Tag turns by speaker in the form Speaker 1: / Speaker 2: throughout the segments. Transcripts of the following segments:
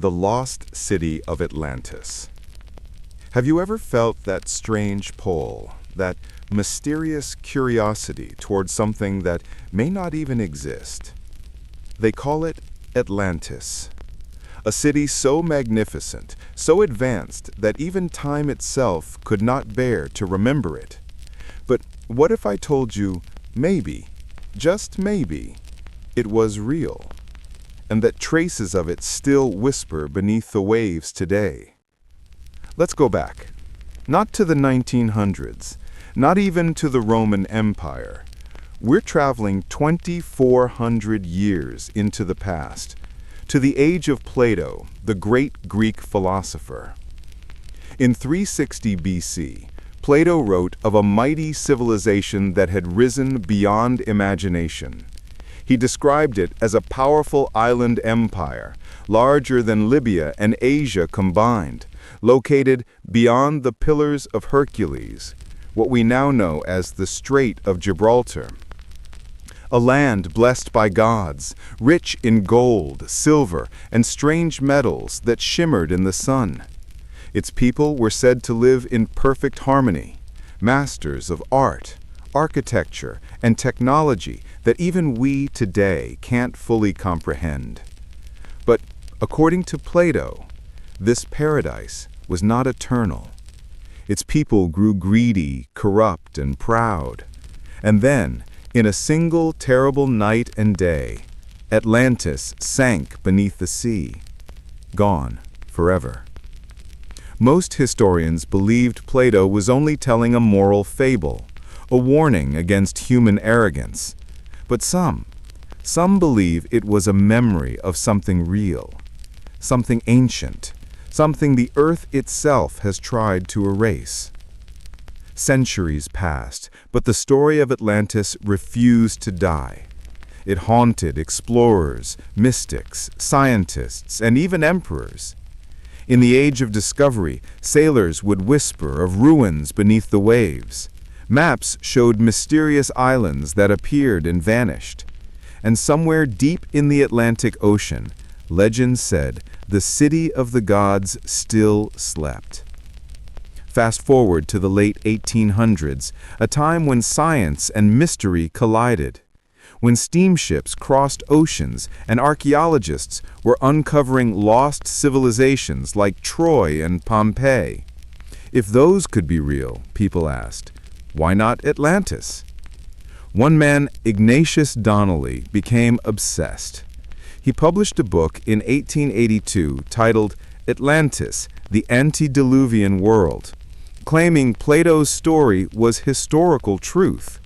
Speaker 1: the lost city of Atlantis. Have you ever felt that strange pull, that mysterious curiosity toward something that may not even exist? They call it Atlantis, a city so magnificent, so advanced that even time itself could not bear to remember it. But what if I told you, maybe, just maybe, it was real, and that traces of it still whisper beneath the waves today? Let's go back, not to the 1900s, not even to the Roman Empire. We're traveling 2,400 years into the past, to the age of Plato, the great Greek philosopher. In 360 BC, Plato wrote of a mighty civilization that had risen beyond imagination. He described it as a powerful island empire, larger than Libya and Asia combined, located beyond the Pillars of Hercules, what we now know as the Strait of Gibraltar. A land blessed by gods, rich in gold, silver, and strange metals that shimmered in the sun. Its people were said to live in perfect harmony, masters of art, architecture, and technology that even we today can't fully comprehend. But according to Plato, this paradise was not eternal. Its people grew greedy, corrupt, and proud. And then, in a single terrible night and day, Atlantis sank beneath the sea, gone forever. Most historians believed Plato was only telling a moral fable, a warning against human arrogance. But some believe it was a memory of something real, something ancient, something the earth itself has tried to erase. Centuries passed, but the story of Atlantis refused to die. It haunted explorers, mystics, scientists, and even emperors. In the age of discovery, sailors would whisper of ruins beneath the waves. Maps showed mysterious islands that appeared and vanished. And somewhere deep in the Atlantic Ocean, legend said the city of the gods still slept. Fast forward to the late 1800s, a time when science and mystery collided, when steamships crossed oceans and archaeologists were uncovering lost civilizations like Troy and Pompeii. If those could be real, people asked, why not Atlantis? One man, Ignatius Donnelly, became obsessed. He published a book in 1882 titled Atlantis, the Antediluvian World, claiming Plato's story was historical truth.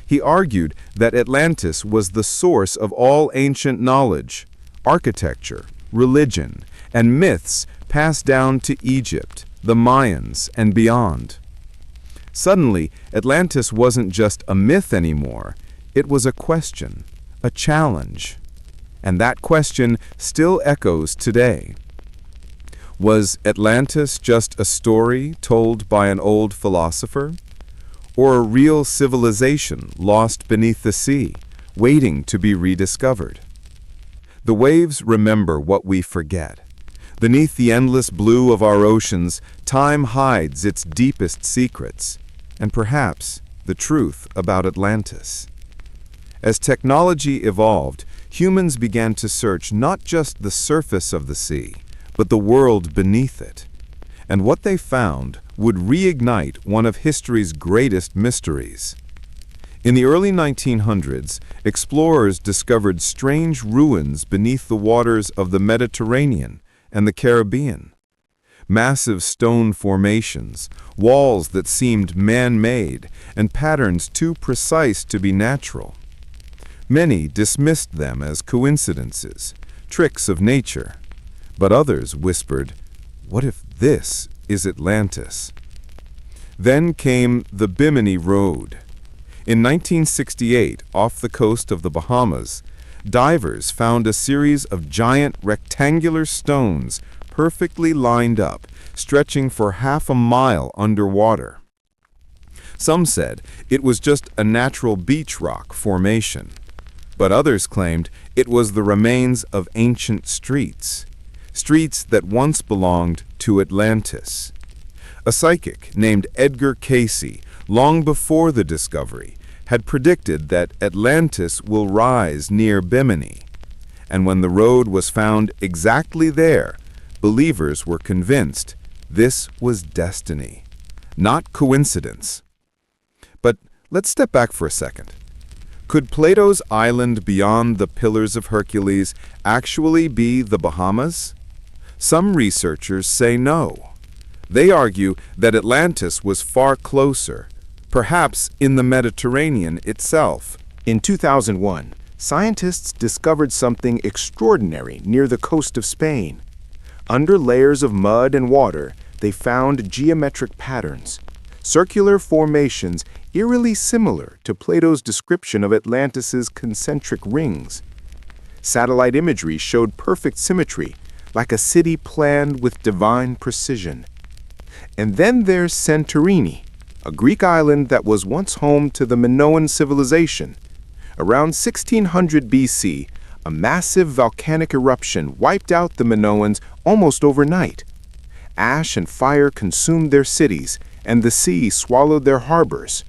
Speaker 1: He argued that Atlantis was the source of all ancient knowledge, architecture, religion, and myths passed down to Egypt, the Mayans, and beyond. Suddenly, Atlantis wasn't just a myth anymore. It was a question, a challenge. And that question still echoes today. Was Atlantis just a story told by an old philosopher? Or a real civilization lost beneath the sea, waiting to be rediscovered? The waves remember what we forget. Beneath the endless blue of our oceans, time hides its deepest secrets, and perhaps the truth about Atlantis. As technology evolved, humans began to search not just the surface of the sea, but the world beneath it. And what they found would reignite one of history's greatest mysteries. In the early 1900s, explorers discovered strange ruins beneath the waters of the Mediterranean and the Caribbean. Massive stone formations, walls that seemed man-made, and patterns too precise to be natural. Many dismissed them as coincidences, tricks of nature. But others whispered, what if this is Atlantis? Then came the Bimini Road. In 1968, off the coast of the Bahamas, divers found a series of giant rectangular stones perfectly lined up, stretching for half a mile underwater. Some said it was just a natural beach rock formation, but others claimed it was the remains of ancient streets streets that once belonged to Atlantis. A psychic named Edgar Cayce, long before the discovery, had predicted that Atlantis will rise near Bimini. And when the road was found exactly there, believers were convinced this was destiny, not coincidence. But let's step back for a second. Could Plato's island beyond the Pillars of Hercules actually be the Bahamas? Some researchers say no. They argue that Atlantis was far closer, perhaps in the Mediterranean itself.
Speaker 2: In 2001, scientists discovered something extraordinary near the coast of Spain. Under layers of mud and water, they found geometric patterns, circular formations eerily similar to Plato's description of Atlantis's concentric rings. Satellite imagery showed perfect symmetry, like a city planned with divine precision. And then there's Santorini, a Greek island that was once home to the Minoan civilization. Around 1600 BC, a massive volcanic eruption wiped out the Minoans almost overnight. Ash and fire consumed their cities, and the sea swallowed their harbors.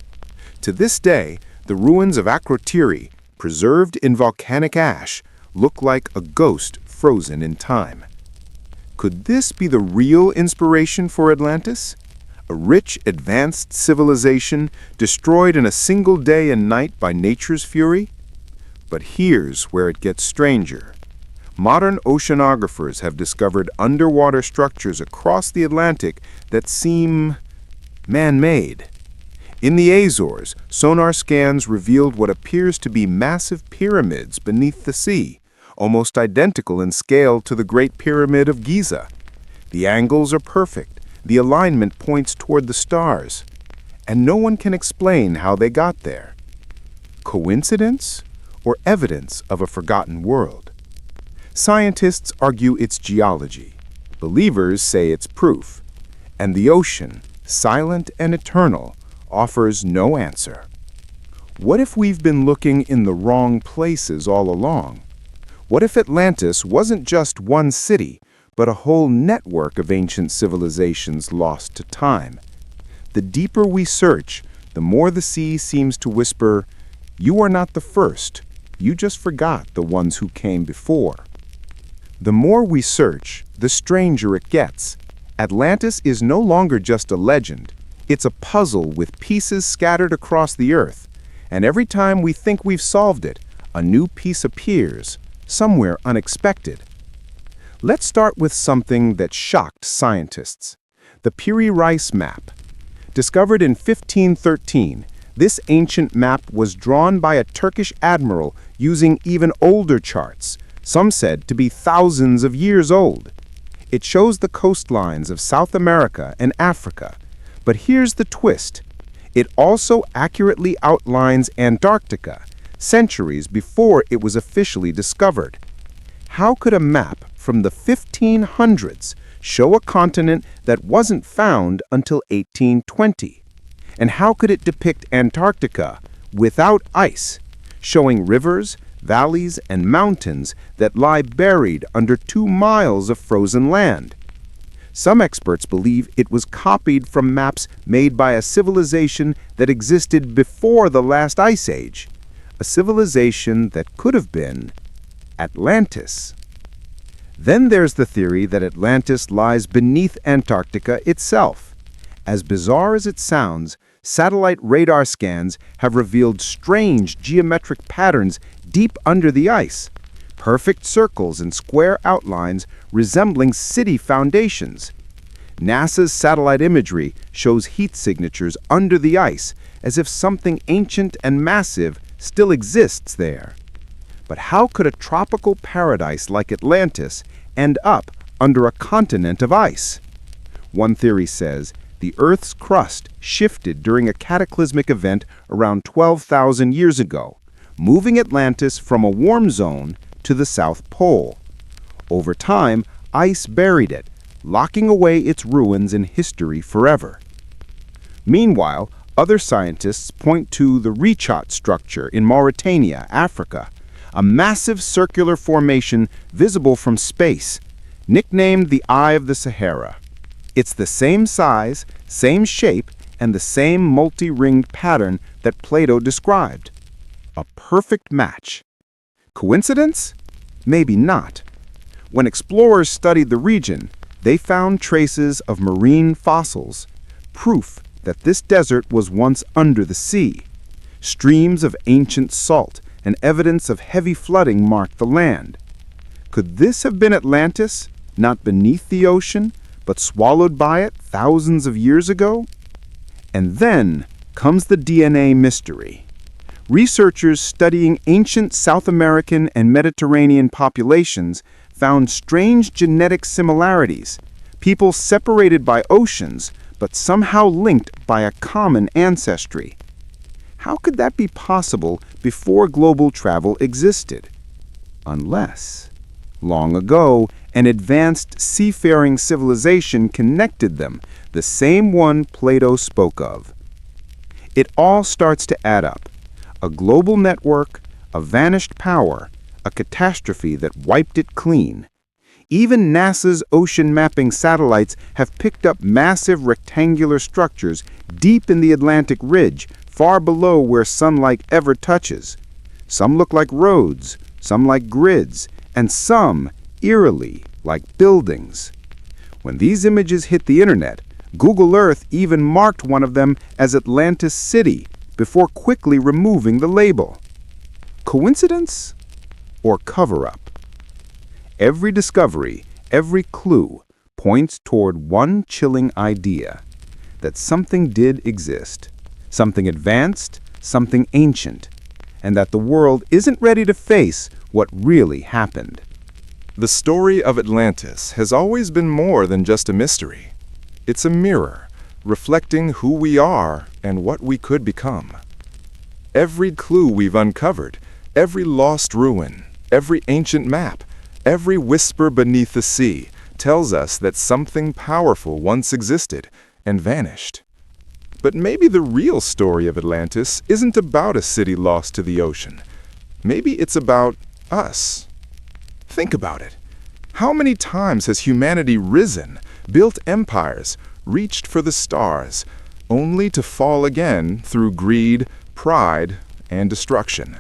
Speaker 2: To this day, the ruins of Akrotiri, preserved in volcanic ash, look like a ghost frozen in time. Could this be the real inspiration for Atlantis? A rich, advanced civilization destroyed in a single day and night by nature's fury? But here's where it gets stranger. Modern oceanographers have discovered underwater structures across the Atlantic that seem man-made. In the Azores, sonar scans revealed what appears to be massive pyramids beneath the sea, almost identical in scale to the Great Pyramid of Giza. The angles are perfect, the alignment points toward the stars, and no one can explain how they got there. Coincidence or evidence of a forgotten world? Scientists argue it's geology. Believers say it's proof. And the ocean, silent and eternal, offers no answer. What if we've been looking in the wrong places all along? What if Atlantis wasn't just one city, but a whole network of ancient civilizations lost to time? The deeper we search, the more the sea seems to whisper, "You are not the first. You just forgot the ones who came before." The more we search, the stranger it gets. Atlantis is no longer just a legend. It's a puzzle with pieces scattered across the earth. And every time we think we've solved it, a new piece appears, somewhere unexpected. Let's start with something that shocked scientists: the Piri Reis map. Discovered in 1513, this ancient map was drawn by a Turkish admiral using even older charts, some said to be thousands of years old. It shows the coastlines of South America and Africa. But here's the twist. It also accurately outlines Antarctica, centuries before it was officially discovered. How could a map from the 1500s show a continent that wasn't found until 1820? And how could it depict Antarctica without ice, showing rivers, valleys, and mountains that lie buried under 2 miles of frozen land? Some experts believe it was copied from maps made by a civilization that existed before the last ice age, a civilization that could have been Atlantis. Then there's the theory that Atlantis lies beneath Antarctica itself. As bizarre as it sounds, satellite radar scans have revealed strange geometric patterns deep under the ice, perfect circles and square outlines resembling city foundations. NASA's satellite imagery shows heat signatures under the ice, as if something ancient and massive still exists there. But how could a tropical paradise like Atlantis end up under a continent of ice? One theory says the Earth's crust shifted during a cataclysmic event around 12,000 years ago, moving Atlantis from a warm zone to the South Pole. Over time, ice buried it, locking away its ruins in history forever. Meanwhile, other scientists point to the Richat Structure in Mauritania, Africa, a massive circular formation visible from space. nicknamed the Eye of the Sahara. It's the same size, same shape, and the same multi-ringed pattern that Plato described. A perfect match. Coincidence? Maybe not. When explorers studied the region, they found traces of marine fossils, proof that this desert was once under the sea. Streams of ancient salt and evidence of heavy flooding marked the land. Could this have been Atlantis, not beneath the ocean, but swallowed by it thousands of years ago? And then comes the DNA mystery. Researchers studying ancient South American and Mediterranean populations found strange genetic similarities, people separated by oceans, but somehow linked by a common ancestry. How could that be possible before global travel existed? Unless, long ago, an advanced seafaring civilization connected them, the same one Plato spoke of. It all starts to add up. A global network, a vanished power, a catastrophe that wiped it clean. Even NASA's ocean mapping satellites have picked up massive rectangular structures deep in the Atlantic Ridge, far below where sunlight ever touches. Some look like roads, some like grids, and some, eerily, like buildings. When these images hit the internet, Google Earth even marked one of them as Atlantis City before quickly removing the label. Coincidence or cover-up? Every discovery, every clue points toward one chilling idea, that something did exist, something advanced, something ancient, and that the world isn't ready to face what really happened.
Speaker 1: The story of Atlantis has always been more than just a mystery. It's a mirror, reflecting who we are and what we could become. Every clue we've uncovered, every lost ruin, every ancient map, every whisper beneath the sea tells us that something powerful once existed and vanished. But maybe the real story of Atlantis isn't about a city lost to the ocean. Maybe it's about us. Think about it. How many times has humanity risen, built empires, reached for the stars, only to fall again through greed, pride, and destruction?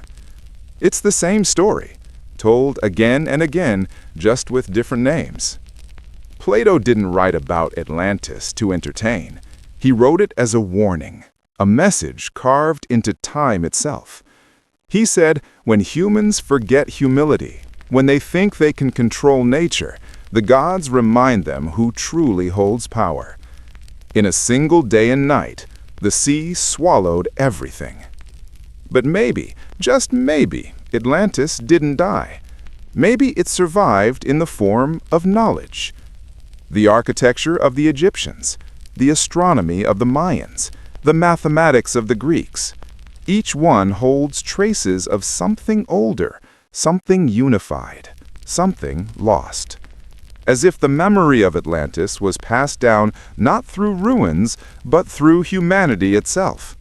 Speaker 1: It's the same story, told again and again, just with different names. Plato didn't write about Atlantis to entertain. He wrote it as a warning, a message carved into time itself. He said, when humans forget humility, when they think they can control nature, the gods remind them who truly holds power. In a single day and night, the sea swallowed everything. But maybe, just maybe, Atlantis didn't die. Maybe it survived in the form of knowledge. The architecture of the Egyptians, the astronomy of the Mayans, the mathematics of the Greeks. Each one holds traces of something older, something unified, something lost. As if the memory of Atlantis was passed down not through ruins, but through humanity itself.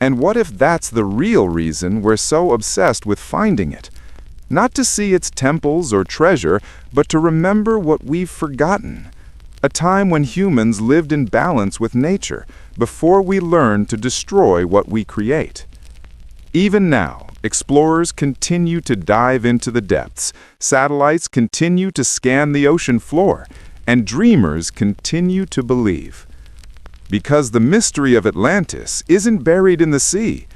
Speaker 1: And what if that's the real reason we're so obsessed with finding it? Not to see its temples or treasure, but to remember what we've forgotten. A time when humans lived in balance with nature, before we learned to destroy what we create. Even now, explorers continue to dive into the depths, satellites continue to scan the ocean floor, and dreamers continue to believe. Because the mystery of Atlantis isn't buried in the sea,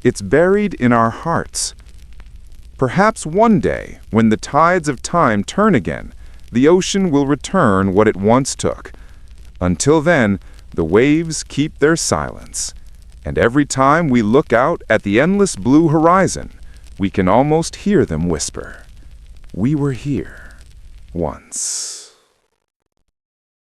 Speaker 1: it's buried in our hearts. Perhaps one day, when the tides of time turn again, the ocean will return what it once took. Until then, the waves keep their silence. And every time we look out at the endless blue horizon, we can almost hear them whisper, "We were here once."